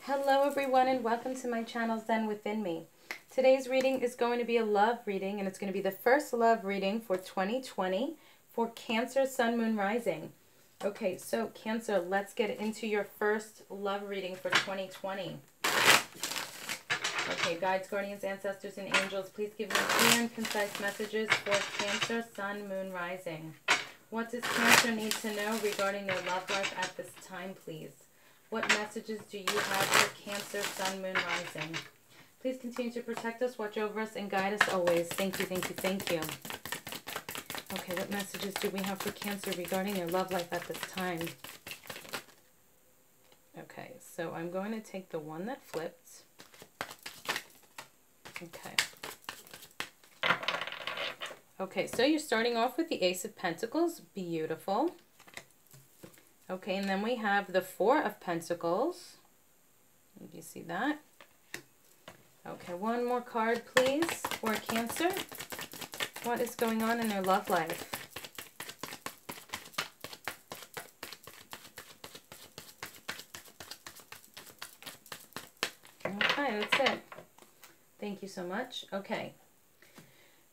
Hello everyone and welcome to my channel Zen Within Me. Today's reading is going to be a love reading, and it's going to be the first love reading for 2020 for Cancer, Sun, Moon, Rising. Okay, so Cancer, let's get into your first love reading for 2020. Okay, guides, guardians, ancestors, and angels, please give me clear and concise messages for Cancer, Sun, Moon, Rising. What does Cancer need to know regarding their love life at this time, please? What messages do you have for Cancer, Sun, Moon, Rising? Please continue to protect us, watch over us, and guide us always. Thank you, thank you, thank you. Okay, what messages do we have for Cancer regarding their love life at this time? Okay, so I'm going to take the one that flipped. Okay. Okay, so you're starting off with the Ace of Pentacles. Beautiful. Okay, and then we have the Four of Pentacles. Do you see that? Okay, one more card, please, for Cancer. What is going on in their love life? Okay, that's it. Thank you so much. Okay.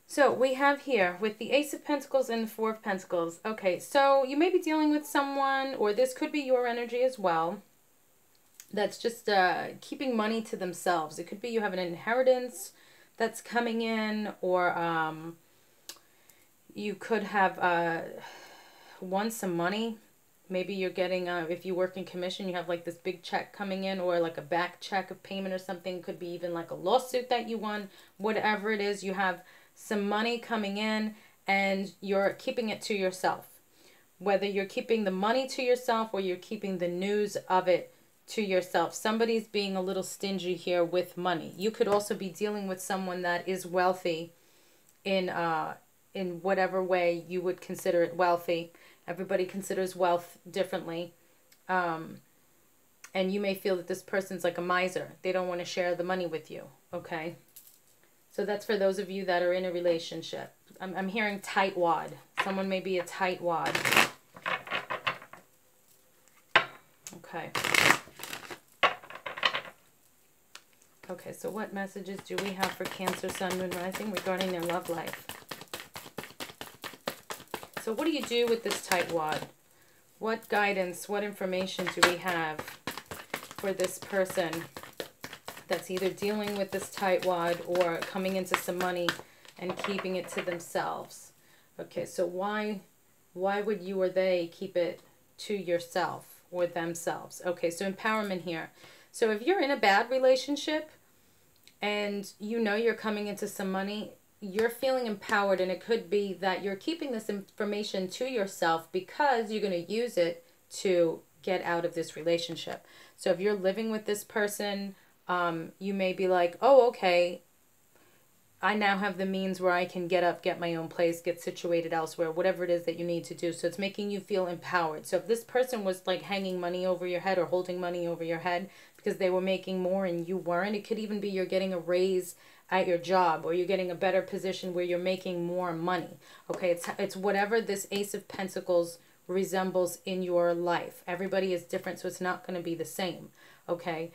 So we have here with the Ace of Pentacles and the Four of Pentacles. Okay, so you may be dealing with someone, or this could be your energy as well, that's just keeping money to themselves. It could be you have an inheritance that's coming in, or you could have won some money. Maybe you're getting, if you work in commission, you have like this big check coming in, or like a back check of payment or something. Could be even like a lawsuit that you won. Whatever it is, you have some money coming in and you're keeping it to yourself. Whether you're keeping the money to yourself or you're keeping the news of it to yourself. Somebody's being a little stingy here with money. You could also be dealing with someone that is wealthy in whatever way you would consider it wealthy. Everybody considers wealth differently. And you may feel that this person's like a miser. They don't want to share the money with you. Okay. So that's for those of you that are in a relationship. I'm hearing tightwad. Someone may be a tightwad. Okay. Okay, so what messages do we have for Cancer, Sun, Moon, Rising regarding their love life? So what do you do with this tightwad? What guidance, what information do we have for this person that's either dealing with this tightwad or coming into some money and keeping it to themselves? Okay, so why would you or they keep it to yourself or themselves? Okay, so empowerment here. So if you're in a bad relationship and you know you're coming into some money, you're feeling empowered, and it could be that you're keeping this information to yourself because you're going to use it to get out of this relationship. So if you're living with this person, you may be like, oh, okay, I now have the means where I can get up, get my own place, get situated elsewhere, whatever it is that you need to do. So it's making you feel empowered. So if this person was like hanging money over your head or holding money over your head because they were making more and you weren't, it could even be you're getting a raise at your job, or you're getting a better position where you're making more money. Okay, it's whatever this Ace of Pentacles resembles in your life. Everybody is different, so it's not going to be the same. Okay.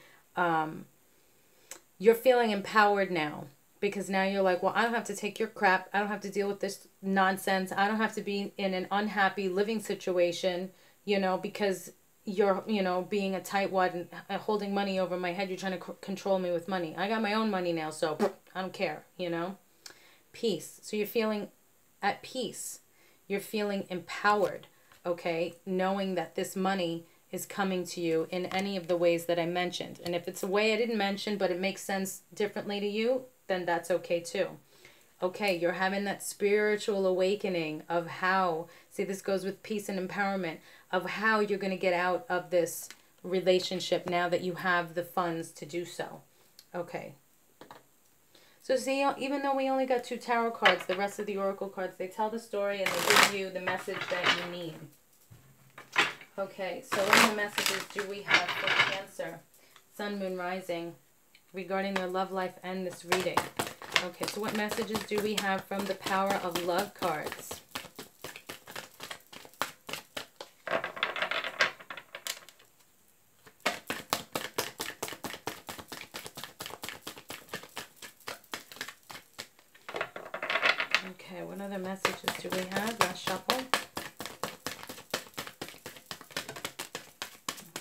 You're feeling empowered now because now you're like, well, I don't have to take your crap. I don't have to deal with this nonsense. I don't have to be in an unhappy living situation, you know, because you're, you know, being a tightwad and holding money over my head. You're trying to control me with money. I got my own money now, so I don't care, you know. Peace. So you're feeling at peace. You're feeling empowered, okay, knowing that this money is coming to you in any of the ways that I mentioned. And if it's a way I didn't mention, but it makes sense differently to you, then that's okay too. Okay, you're having that spiritual awakening of how, see, this goes with peace and empowerment, of how you're going to get out of this relationship now that you have the funds to do so. Okay. So see, even though we only got 2 tarot cards, the rest of the oracle cards, they tell the story and they give you the message that you need. Okay, so what other messages do we have for Cancer, Sun, Moon, Rising regarding their love life and this reading? Okay, so what messages do we have from the Power of Love cards? Okay, what other messages do we have? Last shuffle.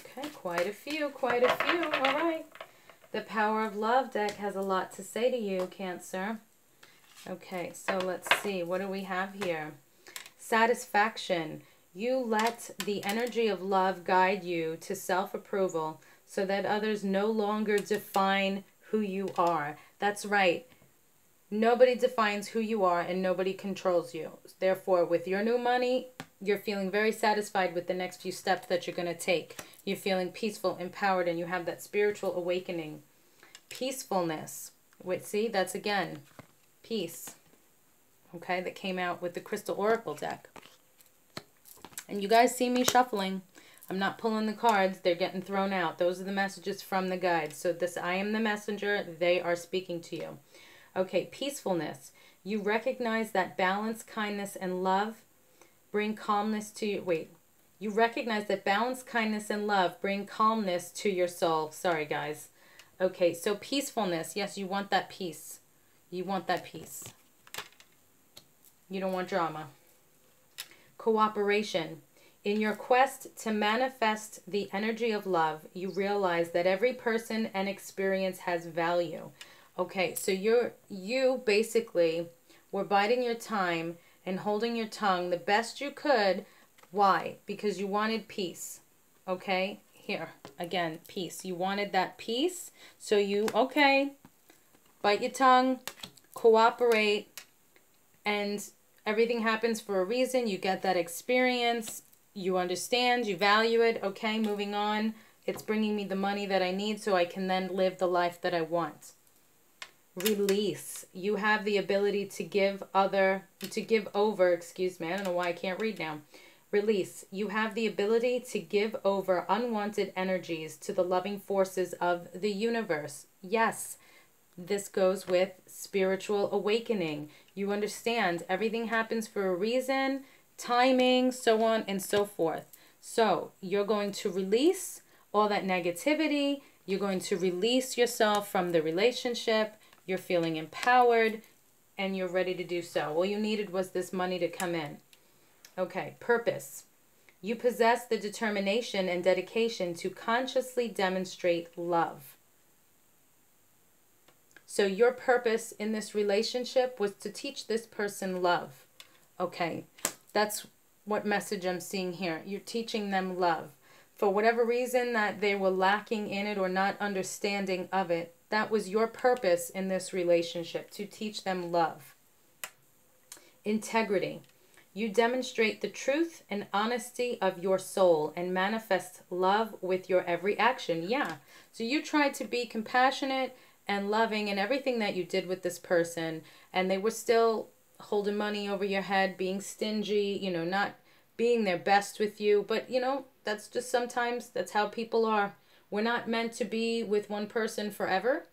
Okay, quite a few, quite a few. All right. The Power of Love deck has a lot to say to you, Cancer. Okay, so let's see. What do we have here? Satisfaction. You let the energy of love guide you to self-approval so that others no longer define who you are. That's right. Nobody defines who you are and nobody controls you. Therefore, with your new money, you're feeling very satisfied with the next few steps that you're going to take. You're feeling peaceful, empowered, and you have that spiritual awakening. Peacefulness. Wait, see, that's again, peace. Okay, that came out with the Crystal Oracle deck. And you guys see me shuffling. I'm not pulling the cards. They're getting thrown out. Those are the messages from the guides. So this, I am the messenger. They are speaking to you. Okay, peacefulness. You recognize that balance, kindness, and love bring calmness to you. Wait. You recognize that balance, kindness, and love bring calmness to your soul. Sorry, guys. Okay, so peacefulness. Yes, you want that peace. You want that peace. You don't want drama. Cooperation. In your quest to manifest the energy of love, you realize that every person and experience has value. Okay, so you basically were biding your time and holding your tongue the best you could. Why? Because you wanted peace. Okay, here, again, peace. You wanted that peace, so you, okay, bite your tongue, cooperate, and everything happens for a reason. You get that experience. You understand. You value it. Okay, moving on. It's bringing me the money that I need so I can then live the life that I want. Release. You have the ability to give over, excuse me. I don't know why I can't read now. Release. You have the ability to give over unwanted energies to the loving forces of the universe. Yes. This goes with spiritual awakening. You understand everything happens for a reason, timing, so on and so forth. So you're going to release all that negativity. You're going to release yourself from the relationship. You're feeling empowered and you're ready to do so. All you needed was this money to come in. Okay, purpose. You possess the determination and dedication to consciously demonstrate love. So your purpose in this relationship was to teach this person love. Okay, that's what message I'm seeing here. You're teaching them love. For whatever reason that they were lacking in it or not understanding of it, that was your purpose in this relationship, to teach them love. Integrity. You demonstrate the truth and honesty of your soul and manifest love with your every action. Yeah, so you tried to be compassionate and loving in everything that you did with this person, and they were still holding money over your head, being stingy, you know, not being their best with you. But, you know, that's just sometimes, that's how people are. We're not meant to be with one person forever.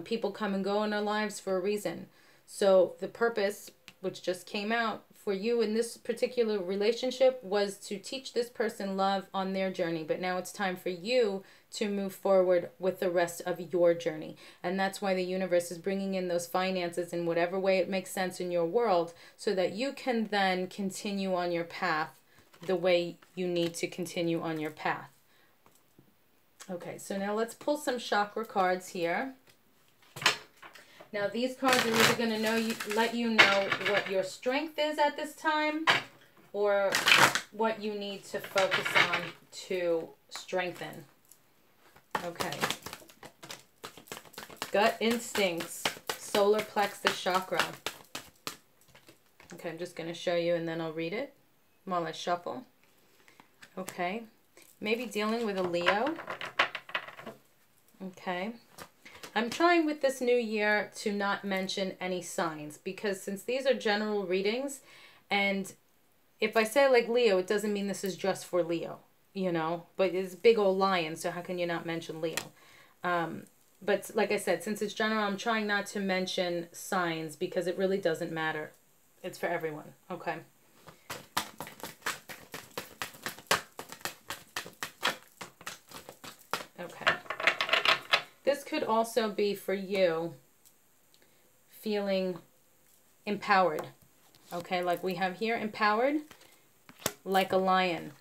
People come and go in our lives for a reason. So the purpose, which just came out for you in this particular relationship, was to teach this person love on their journey. But now it's time for you to move forward with the rest of your journey. And that's why the universe is bringing in those finances in whatever way it makes sense in your world, so that you can then continue on your path the way you need to continue on your path. Okay, so now let's pull some chakra cards here. Now these cards are either going to let you know what your strength is at this time, or what you need to focus on to strengthen. Okay. Gut instincts, solar plexus chakra. Okay, I'm just going to show you and then I'll read it while I shuffle. Okay. Maybe dealing with a Leo. Okay. I'm trying with this new year to not mention any signs, because since these are general readings, and if I say like Leo, it doesn't mean this is just for Leo, you know, but it's big old lion, so how can you not mention Leo? But like I said, since it's general, I'm trying not to mention signs because it really doesn't matter. It's for everyone, okay? Okay. This could also be for you feeling empowered, Okay, like we have here, empowered, like a lion.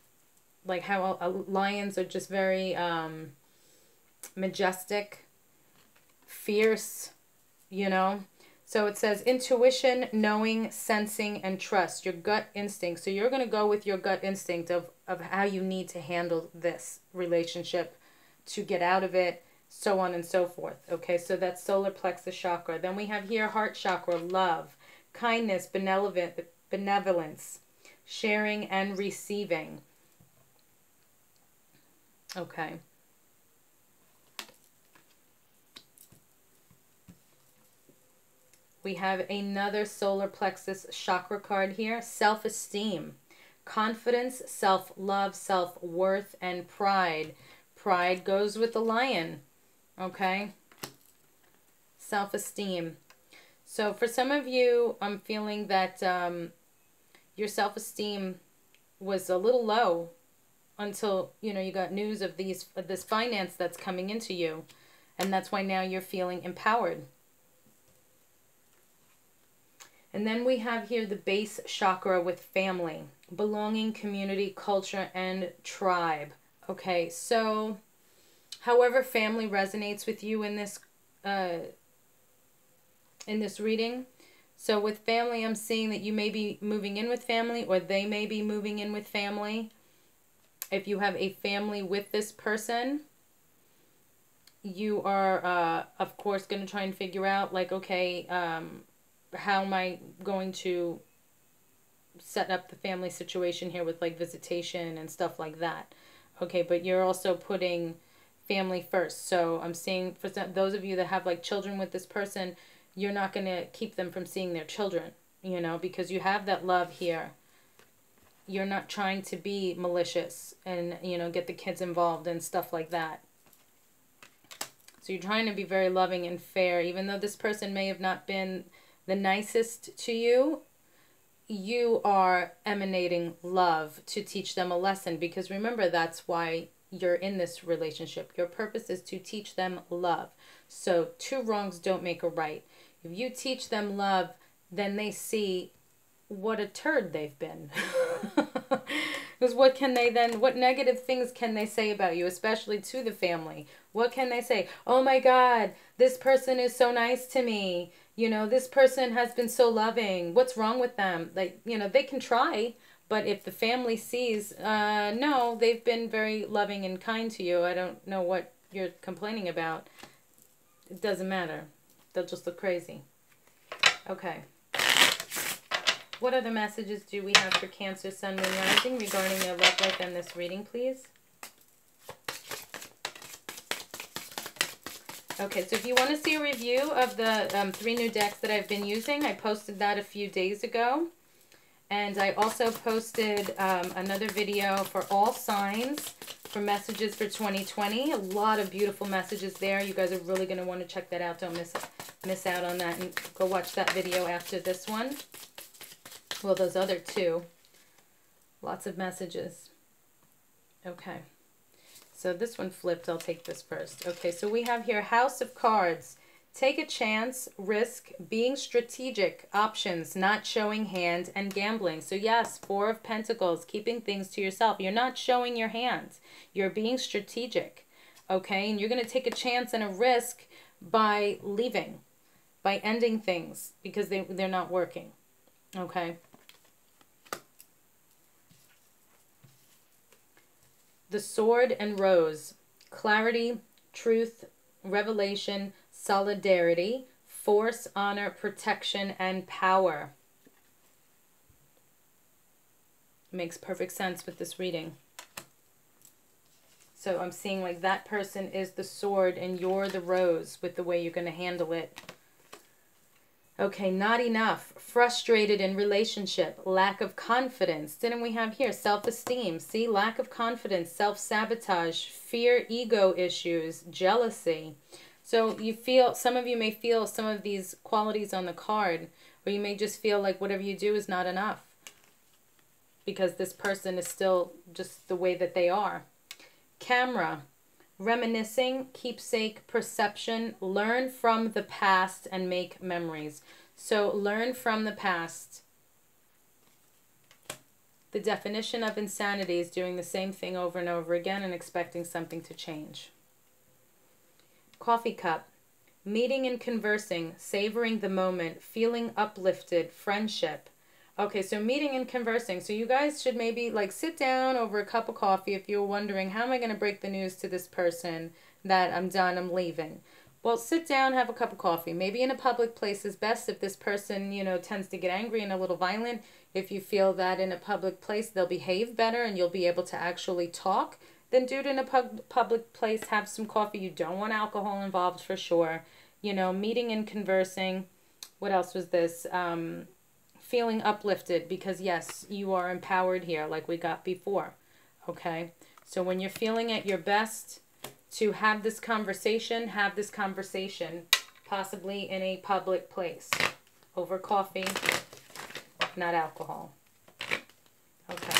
Like how lions are just very majestic, fierce, you know. So it says intuition, knowing, sensing, and trust, your gut instinct. So you're going to go with your gut instinct of how you need to handle this relationship to get out of it, so on and so forth. Okay, so that's solar plexus chakra. Then we have here heart chakra, love, kindness, benevolence, sharing and receiving. Okay. We have another solar plexus chakra card here, self-esteem, confidence, self-love, self-worth, and pride. Pride goes with the lion, okay? Self-esteem. So for some of you, I'm feeling that your self-esteem was a little low until, you know, you got news of this finance that's coming into you. And that's why now you're feeling empowered. And then we have here the base chakra with family, belonging, community, culture, and tribe. Okay, so however family resonates with you in this reading. So with family, I'm seeing that you may be moving in with family, or they may be moving in with family. If you have a family with this person, you are, of course, going to try and figure out, like, okay, how am I going to set up the family situation here with, like, visitation and stuff like that. Okay, but you're also putting family first. So I'm seeing for those of you that have, like, children with this person, you're not going to keep them from seeing their children, you know, because you have that love here. You're not trying to be malicious and, you know, get the kids involved and stuff like that. So you're trying to be very loving and fair. Even though this person may have not been the nicest to you, you are emanating love to teach them a lesson. Because remember, that's why you're in this relationship. Your purpose is to teach them love. So 2 wrongs don't make a right. If you teach them love, then they see what a turd they've been. Because what negative things can they say about you, especially to the family? What can they say? Oh my God, this person is so nice to me. You know, this person has been so loving. What's wrong with them? Like, you know, they can try, but if the family sees, no, they've been very loving and kind to you. I don't know what you're complaining about. It doesn't matter. They'll just look crazy. Okay. What other messages do we have for Cancer, Sun, Moon, Rising regarding their love life and this reading, please? Okay, so if you want to see a review of the 3 new decks that I've been using, I posted that a few days ago. And I also posted another video for all signs for messages for 2020. A lot of beautiful messages there. You guys are really going to want to check that out. Don't miss out on that, and go watch that video after this one. Well, those other 2. Lots of messages. Okay. So this one flipped. I'll take this first. Okay, so we have here House of Cards. Take a chance, risk, being strategic, options, not showing hand, and gambling. So yes, 4 of Pentacles, keeping things to yourself. You're not showing your hand. You're being strategic. Okay, and you're going to take a chance and a risk by leaving, by ending things because they're not working. Okay. The Sword and Rose. Clarity, truth, revelation, solidarity, force, honor, protection, and power. Makes perfect sense with this reading. So I'm seeing like that person is the sword and you're the rose with the way you're going to handle it. Okay, not enough. Frustrated in relationship. Lack of confidence. Didn't we have here? Self-esteem. See, lack of confidence, self-sabotage, fear, ego issues, jealousy. So you feel, some of you may feel some of these qualities on the card, or you may just feel like whatever you do is not enough because this person is still just the way that they are. Camera. Reminiscing, keepsake, perception, learn from the past and make memories. So learn from the past The definition of insanity is doing the same thing over and over again and expecting something to change. Coffee cup. Meeting and conversing, savoring the moment, feeling uplifted, friendship. Okay, so meeting and conversing. So you guys should maybe like sit down over a cup of coffee if you're wondering, how am I going to break the news to this person that I'm done, I'm leaving? Well, sit down, have a cup of coffee. Maybe in a public place is best if this person, you know, tends to get angry and a little violent. If you feel that in a public place they'll behave better and you'll be able to actually talk, then do it in a public place. Have some coffee. You don't want alcohol involved for sure. You know, meeting and conversing. What else was this? Feeling uplifted, because yes, you are empowered here like we got before. Okay? So when you're feeling at your best, to have this conversation possibly in a public place over coffee, not alcohol. Okay.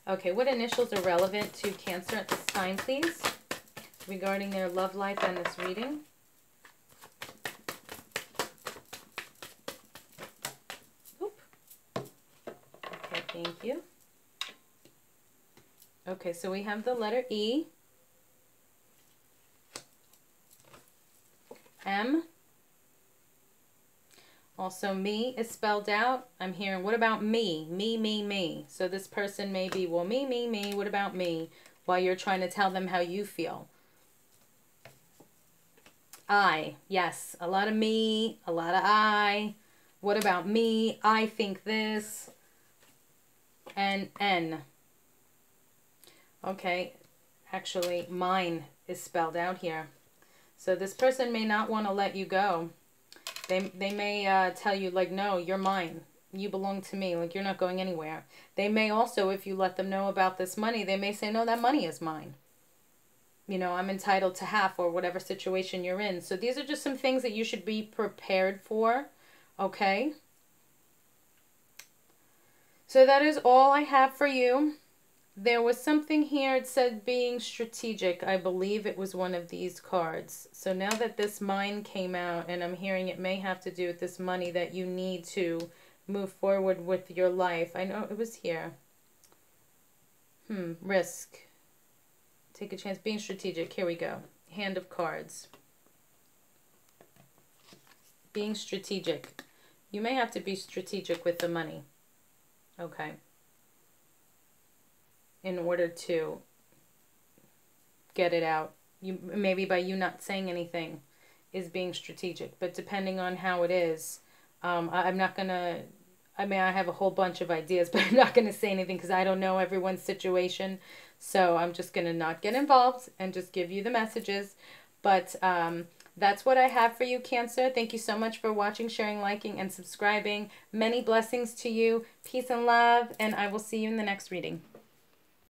Okay, what initials are relevant to Cancer at this time, please, regarding their love life and this reading? Oop. Okay, thank you. Okay, so we have the letter E, M. Also, me is spelled out. I'm hearing, what about me? Me, me, me. So this person may be, well, me, me, me. What about me? While you're trying to tell them how you feel. I. Yes, a lot of me, a lot of I. What about me? I think this. And N. Okay, actually, mine is spelled out here. So this person may not want to let you go. They may tell you, like, no, you're mine. You belong to me. Like, you're not going anywhere. They may also, if you let them know about this money, they may say, no, that money is mine. You know, I'm entitled to half, or whatever situation you're in. So these are just some things that you should be prepared for. Okay? So that is all I have for you. There was something here, it said being strategic. I believe it was one of these cards. So now that this mine came out, and I'm hearing it may have to do with this money that you need to move forward with your life. I know it was here. Risk. Take a chance. Being strategic. Here we go. Hand of cards. Being strategic. You may have to be strategic with the money. Okay. In order to get it out. Maybe by you not saying anything is being strategic. But depending on how it is, I'm not going to... I mean, I have a whole bunch of ideas, but I'm not going to say anything because I don't know everyone's situation. So I'm just going to not get involved and just give you the messages. But that's what I have for you, Cancer. Thank you so much for watching, sharing, liking, and subscribing. Many blessings to you. Peace and love, and I will see you in the next reading.